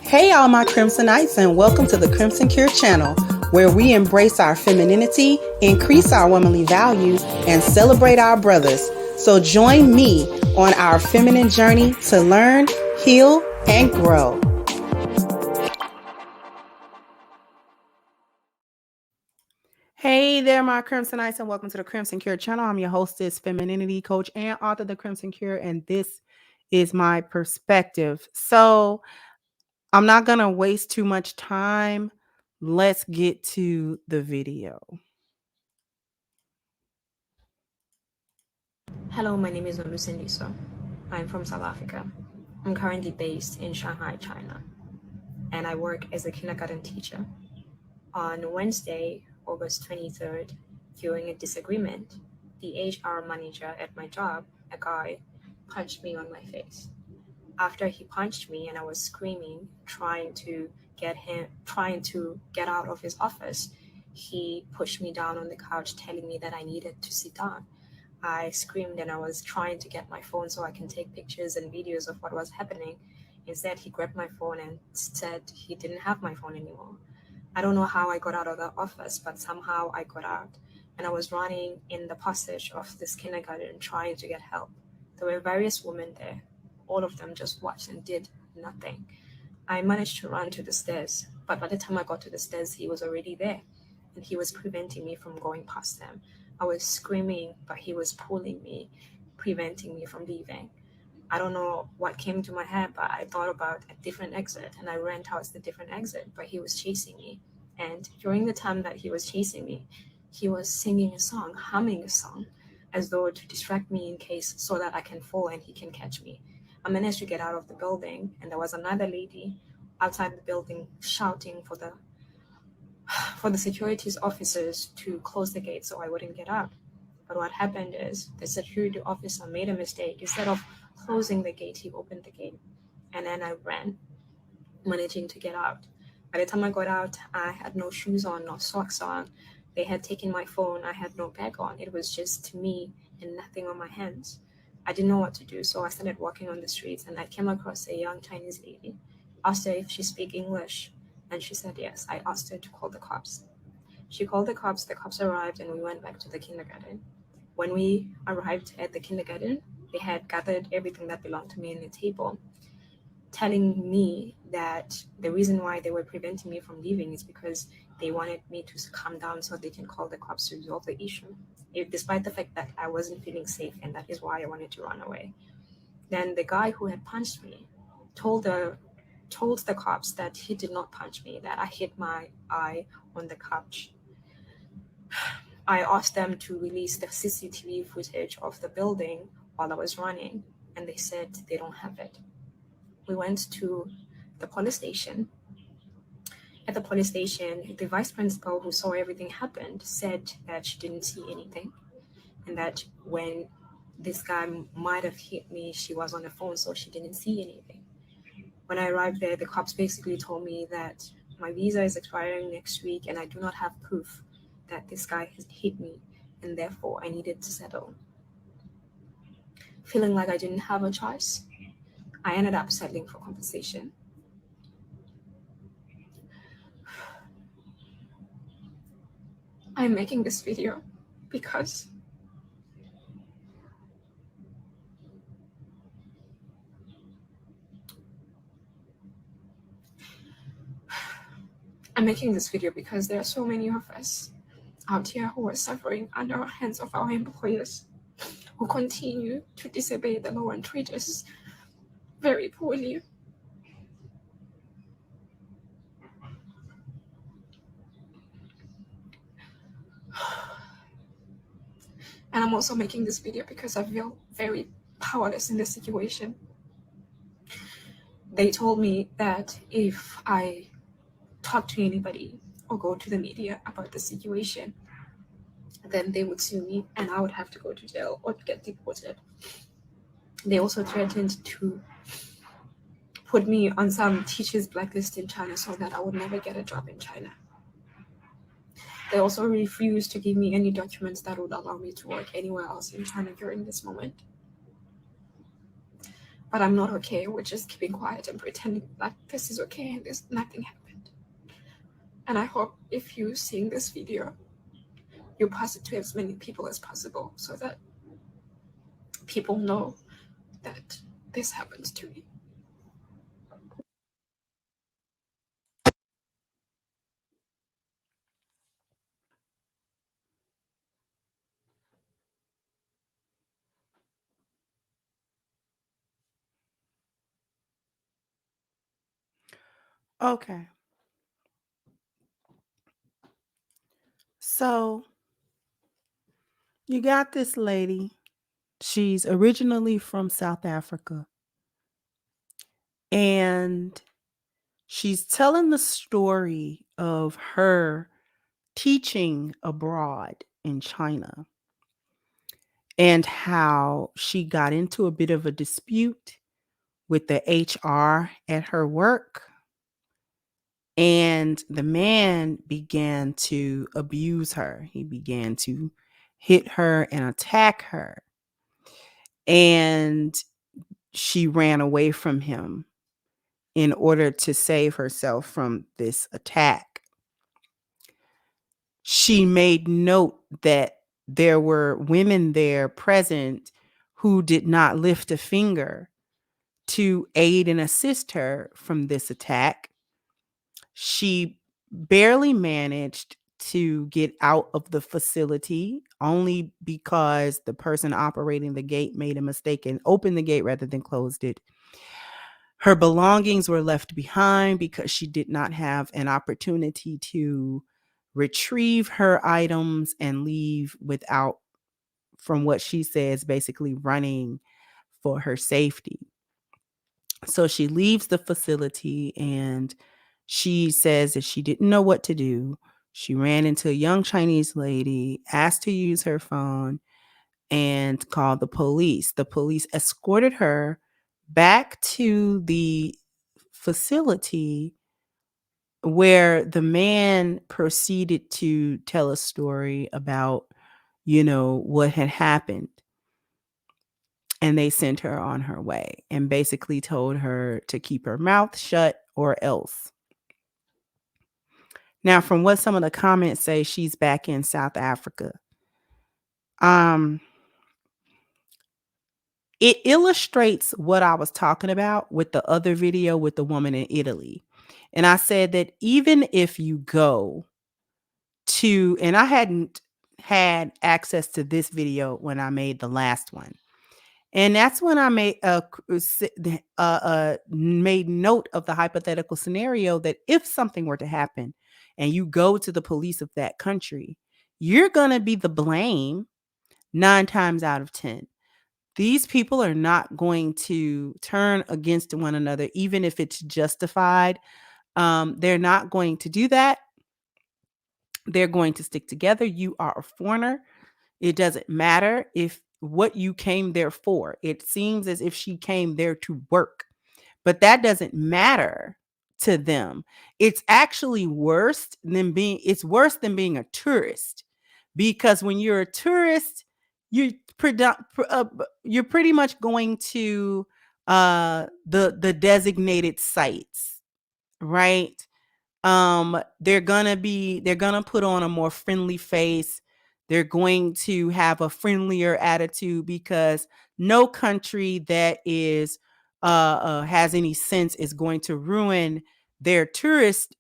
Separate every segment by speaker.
Speaker 1: Hey, all my Crimsonites, and welcome to the Crimson Cure channel, where we embrace our femininity, increase our womanly values, and celebrate our brothers. So join me on our feminine journey to learn, heal, and grow. Hey there, my Crimsonites, and welcome to the Crimson Cure channel. I'm your hostess, femininity coach, and author of the Crimson Cure, and this is my perspective. So I'm not going to waste too much time. Let's get to the video.
Speaker 2: Hello, my name is Lisa. I'm from South Africa. I'm currently based in Shanghai, China, and I work as a kindergarten teacher. On Wednesday, August 23rd, during a disagreement, the HR manager at my job, a guy, punched me on my face. After he punched me and I was screaming, trying to get out of his office, he pushed me down on the couch, telling me that I needed to sit down. I screamed and I was trying to get my phone so I can take pictures and videos of what was happening. Instead, he grabbed my phone and said he didn't have my phone anymore. I don't know how I got out of the office, but somehow I got out. And I was running in the passage of this kindergarten trying to get help. There were various women there. All of them just watched and did nothing. I managed to run to the stairs, but by the time I got to the stairs, he was already there, and he was preventing me from going past them. I was screaming, but he was pulling me, preventing me from leaving. I don't know what came to my head, but I thought about a different exit, and I ran towards the different exit, but he was chasing me. And during the time that he was chasing me, he was singing a song, humming a song, as though to distract me in case so that I can fall and he can catch me. I managed to get out of the building, and there was another lady outside the building shouting for the securities officers to close the gate so I wouldn't get out. But what happened is the security officer made a mistake. Instead of closing the gate, he opened the gate. And then I ran, managing to get out. By the time I got out, I had no shoes on, no socks on. They had taken my phone. I had no bag on. It was just me and nothing on my hands. I didn't know what to do, so I started walking on the streets, and I came across a young Chinese lady. Asked her if she spoke English, and she said yes. I asked her to call the cops. She called the cops arrived, and we went back to the kindergarten. When we arrived at the kindergarten, they had gathered everything that belonged to me in the table, telling me that the reason why they were preventing me from leaving is because they wanted me to calm down so they can call the cops to resolve the issue, despite the fact that I wasn't feeling safe, and that is why I wanted to run away. Then the guy who had punched me told the cops that he did not punch me, that I hit my eye on the couch. I asked them to release the CCTV footage of the building while I was running, and they said they don't have it. We went to the police station. At the police station, the vice principal who saw everything happen said that she didn't see anything, and that when this guy might have hit me, she was on the phone, so she didn't see anything. When I arrived there, the cops basically told me that my visa is expiring next week and I do not have proof that this guy has hit me, and therefore I needed to settle. Feeling like I didn't have a choice, I ended up settling for compensation. I'm making this video because there are so many of us out here who are suffering under the hands of our employers, who continue to disobey the law and treat us very poorly. And I'm also making this video because I feel very powerless in this situation. They told me that if I talk to anybody or go to the media about the situation, then they would sue me and I would have to go to jail or get deported. They also threatened to put me on some teachers' blacklist in China so that I would never get a job in China. They also refused to give me any documents that would allow me to work anywhere else in China during this moment. but I'm not okay with just keeping quiet and pretending that this is okay and this nothing happened. And I hope if you seeing this video, you pass it to as many people as possible so that people know that this happens to me.
Speaker 1: Okay. So you got this lady. She's originally from South Africa. And she's telling the story of her teaching abroad in China and how she got into a bit of a dispute with the HR at her work. And the man began to abuse her. He began to hit her and attack her. And she ran away from him in order to save herself from this attack. She made note that there were women there present who did not lift a finger to aid and assist her from this attack. She barely managed to get out of the facility only because the person operating the gate made a mistake and opened the gate rather than closed it. Her belongings were left behind because she did not have an opportunity to retrieve her items and leave without, from what she says, basically running for her safety. So she leaves the facility and she says that she didn't know what to do. She ran into a young Chinese lady, asked to use her phone, and called the police. The police escorted her back to the facility where the man proceeded to tell a story about, what had happened. And they sent her on her way and basically told her to keep her mouth shut or else. Now, from what some of the comments say, she's back in South Africa. It illustrates what I was talking about with the other video with the woman in Italy. And I said that even if you go to, and I hadn't had access to this video when I made the last one. And that's when I made note of the hypothetical scenario that if something were to happen and you go to the police of that country, you're going to be the blame 9 times out of 10. These people are not going to turn against one another, even if it's justified. They're not going to do that. They're going to stick together. You are a foreigner. It doesn't matter if what you came there for. It seems as if she came there to work, but that doesn't matter to them. It's actually it's worse than being a tourist, because when you're a tourist, you're pretty much going to the designated sites, right? They're gonna put on a more friendly face. They're going to have a friendlier attitude because no country that is has any sense is going to ruin their tourist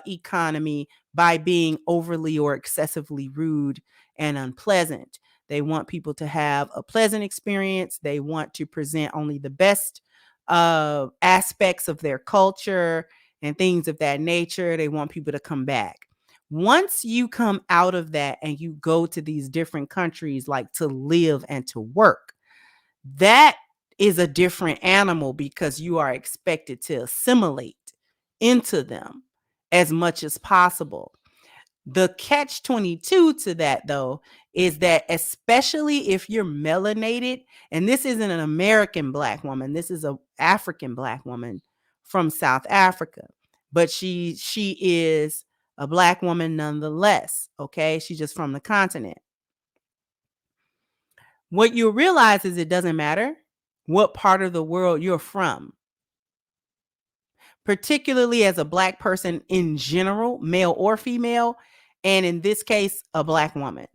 Speaker 1: economy by being overly or excessively rude and unpleasant. They want people to have a pleasant experience. They want to present only the best aspects of their culture and things of that nature. They want people to come back. Once you come out of that and you go to these different countries, like to live and to work, that is a different animal because you are expected to assimilate into them as much as possible. The catch 22 to that, though, is that especially if you're melanated, and this isn't an American Black woman, this is an African Black woman from South Africa, but she is a Black woman nonetheless. Okay, she's just from the continent. What you'll realize is it doesn't matter what part of the world you're from, particularly as a Black person in general, male or female, and in this case, a Black woman,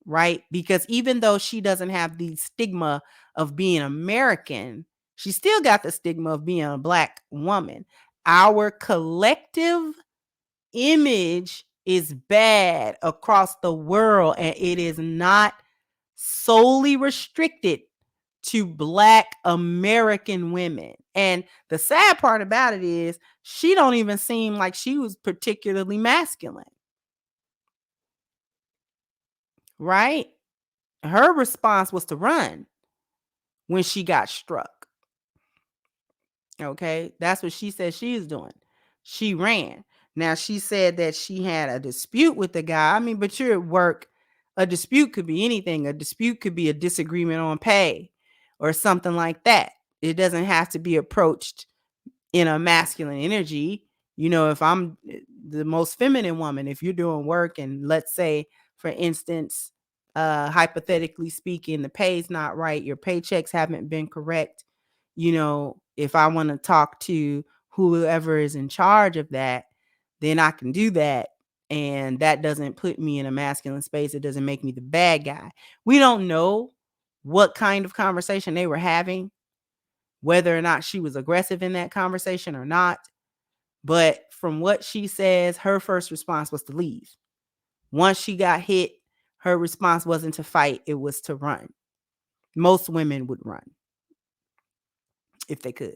Speaker 1: right? Because even though she doesn't have the stigma of being American, she still got the stigma of being a Black woman. Our collective image is bad across the world, and it is not solely restricted to Black American women. And the sad part about it is she don't even seem like she was particularly masculine, right? Her response was to run when she got struck. Okay, that's what she said she is doing. She ran. Now, she said that she had a dispute with the guy. I mean, but you're at work. A dispute could be anything. A dispute could be a disagreement on pay or something like that. It doesn't have to be approached in a masculine energy. You know, if I'm the most feminine woman, if you're doing work and let's say, for instance, hypothetically speaking, the pay's not right, your paychecks haven't been correct, you know, if I want to talk to whoever is in charge of that, then I can do that. And that doesn't put me in a masculine space. It doesn't make me the bad guy. We don't know what kind of conversation they were having, whether or not she was aggressive in that conversation or not. But from what she says, her first response was to leave. Once she got hit, her response wasn't to fight, it was to run. Most women would run if they could.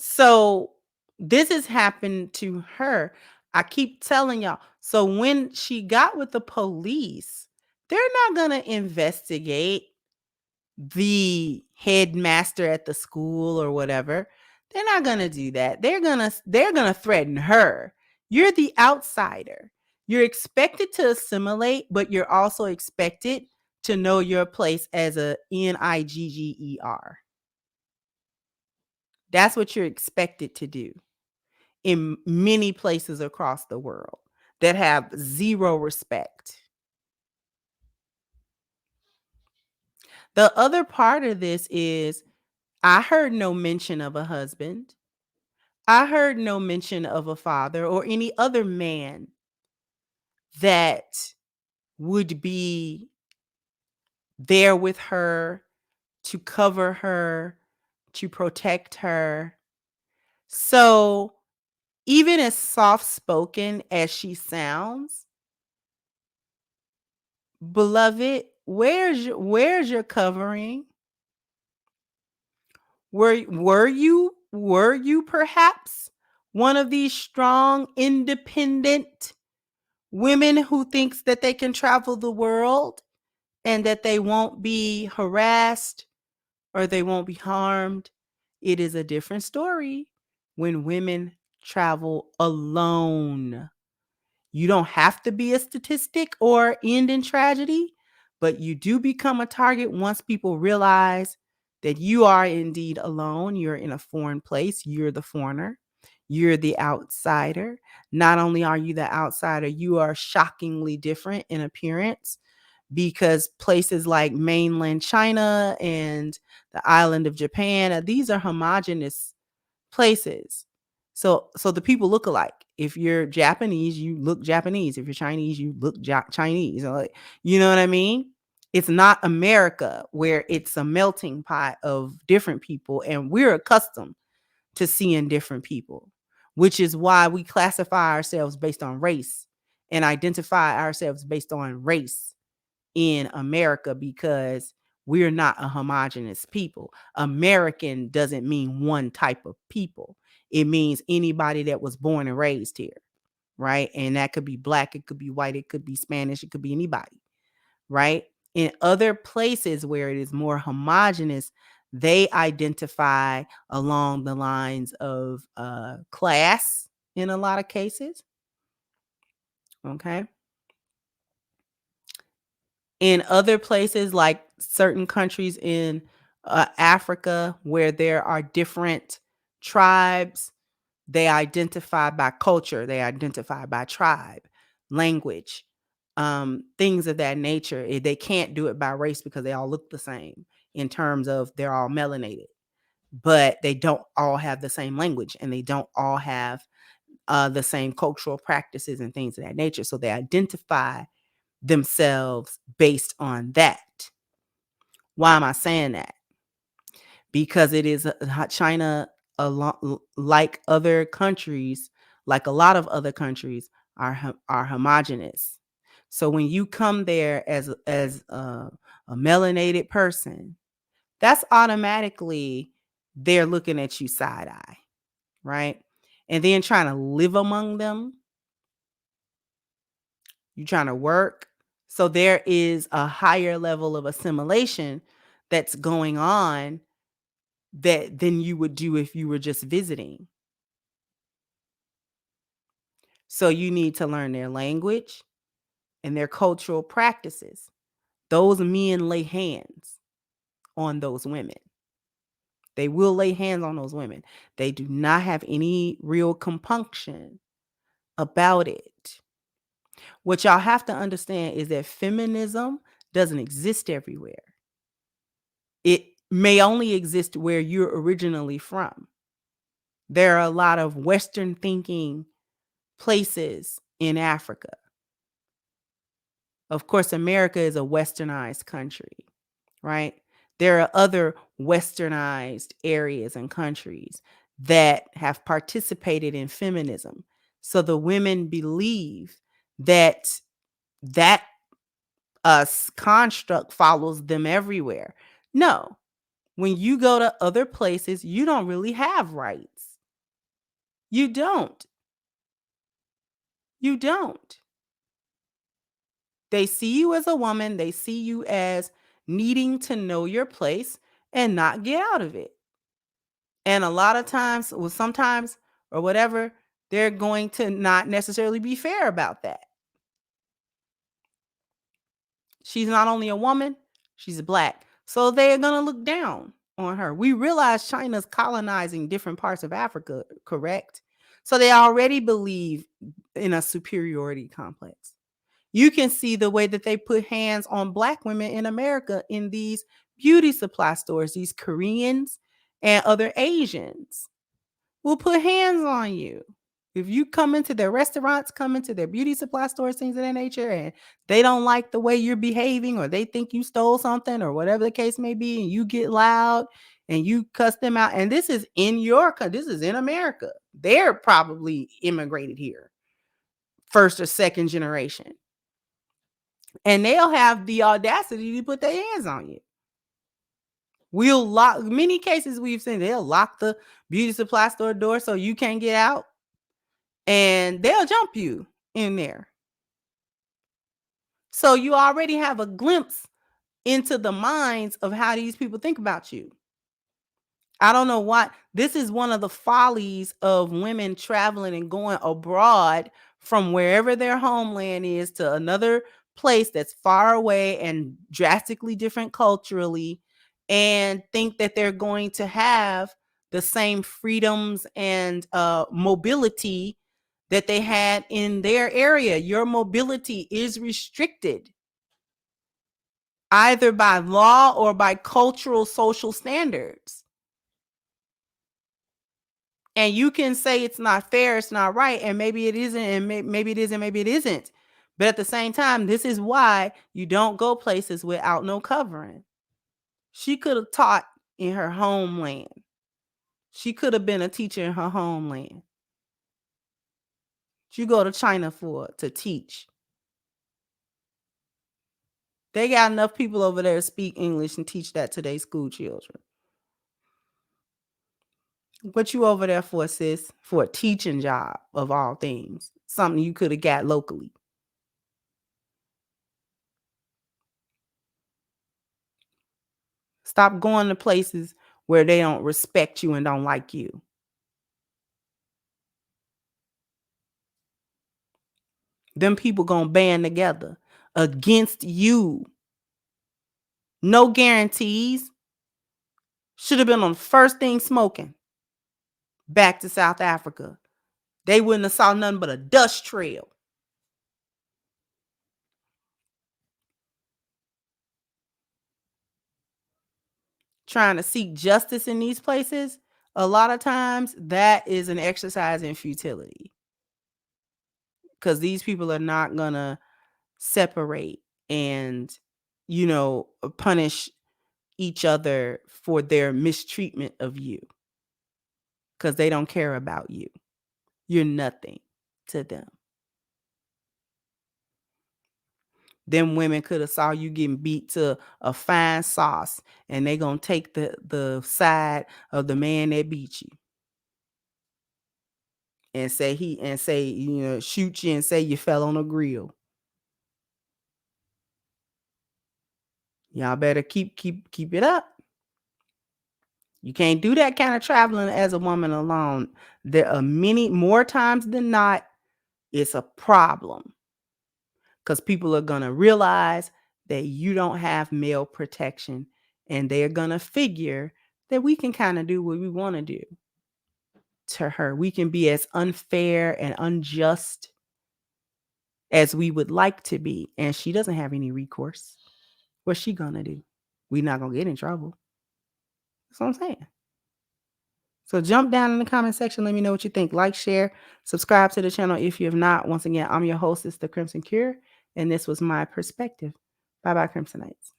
Speaker 1: So this has happened to her. I keep telling y'all. So when she got with the police, they're not going to investigate the headmaster at the school or whatever. They're not going to do that. They're going to threaten her. You're the outsider. You're expected to assimilate, but you're also expected to know your place as a NIGGER. That's what you're expected to do in many places across the world that have zero respect. The other part of this is I heard no mention of a husband. I heard no mention of a father or any other man that would be there with her to cover her, to protect her. So even as soft-spoken as she sounds, beloved, where's your covering? Were you perhaps one of these strong, independent women who thinks that they can travel the world and that they won't be harassed or they won't be harmed? It is a different story when women travel alone. You don't have to be a statistic or end in tragedy, but you do become a target once people realize that you are indeed alone. You're in a foreign place. You're the foreigner. You're the outsider. Not only are you the outsider, you are shockingly different in appearance because places like mainland China and the island of Japan, these are homogenous places. So the people look alike. If you're Japanese, you look Japanese. If you're Chinese, you look Chinese. Like, you know what I mean? It's not America where it's a melting pot of different people and we're accustomed to seeing different people, which is why we classify ourselves based on race and identify ourselves based on race in America, because we're not a homogenous people. American doesn't mean one type of people. It means anybody that was born and raised here, right? And that could be Black, it could be white, it could be Spanish, it could be anybody, right? In other places where it is more homogenous, they identify along the lines of class in a lot of cases, okay? In other places, like certain countries in Africa, where there are different tribes, they identify by culture, they identify by tribe, language, things of that nature. They can't do it by race because they all look the same in terms of they're all melanated, but they don't all have the same language and they don't all have the same cultural practices and things of that nature. So they identify themselves based on that. Why am I saying that? Because it is China, like other countries, like a lot of other countries, are homogenous. So when you come there as a melanated person, that's automatically they're looking at you side eye, right? And then trying to live among them, you trying to work. So there is a higher level of assimilation that's going on that than you would do if you were just visiting. So you need to learn their language and their cultural practices. Those men lay hands on those women. They will lay hands on those women. They do not have any real compunction about it. What y'all have to understand is that feminism doesn't exist everywhere. It may only exist where you're originally from. There are a lot of Western thinking places in Africa. Of course, America is a westernized country, right? There are other westernized areas and countries that have participated in feminism. So the women believe that that construct follows them everywhere. No, when you go to other places, you don't really have rights. You don't. You don't. They see you as a woman, they see you as needing to know your place and not get out of it. And a lot of times, well, sometimes or whatever, they're going to not necessarily be fair about that. She's not only a woman, she's black. So they're going to look down on her. We realize China's colonizing different parts of Africa, correct? So they already believe in a superiority complex. You can see the way that they put hands on black women in America in these beauty supply stores. These Koreans and other Asians will put hands on you. If you come into their restaurants, come into their beauty supply stores, things of that nature, and they don't like the way you're behaving or they think you stole something or whatever the case may be, and you get loud and you cuss them out. And this is in your country. This is in America. They're probably immigrated here, first or second generation. And they'll have the audacity to put their hands on you. We'll lock, many cases we've seen, they'll lock the beauty supply store door so you can't get out. And they'll jump you in there. So you already have a glimpse into the minds of how these people think about you. I don't know why. This is one of the follies of women traveling and going abroad from wherever their homeland is to another place that's far away and drastically different culturally, and think that they're going to have the same freedoms and mobility that they had in their area. Your mobility is restricted either by law or by cultural social standards. And you can say it's not fair, it's not right, and maybe it isn't, and maybe it is, and maybe it isn't. But at the same time, this is why you don't go places without no covering. She could have taught in her homeland. She could have been a teacher in her homeland. You go to China to teach. They got enough people over there to speak English and teach that to their school children. What you over there for, sis? For a teaching job of all things. Something you could have got locally. Stop going to places where they don't respect you and don't like you. Them people gonna band together against you. No guarantees. Should have been on the first thing smoking. Back to South Africa. They wouldn't have saw nothing but a dust trail. trying to seek justice in these places, a lot of times that is an exercise in futility, because these people are not going to separate and, punish each other for their mistreatment of you, because they don't care about you. You're nothing to them. Them women could have saw you getting beat to a fine sauce, and they gonna take the side of the man that beat you, and say shoot you and say you fell on a grill. Y'all better keep it up. You can't do that kind of traveling as a woman alone. There are many more times than not, it's a problem, because people are going to realize that you don't have male protection, and they're going to figure that we can kind of do what we want to do to her. We can be as unfair and unjust as we would like to be, and she doesn't have any recourse. What's she going to do? We're not going to get in trouble. That's what I'm saying. So jump down in the comment section. Let me know what you think. Like, share, subscribe to the channel if you have not. Once again, I'm your hostess, The Crimson Cure, and this was my perspective. Bye-bye, Crimsonites.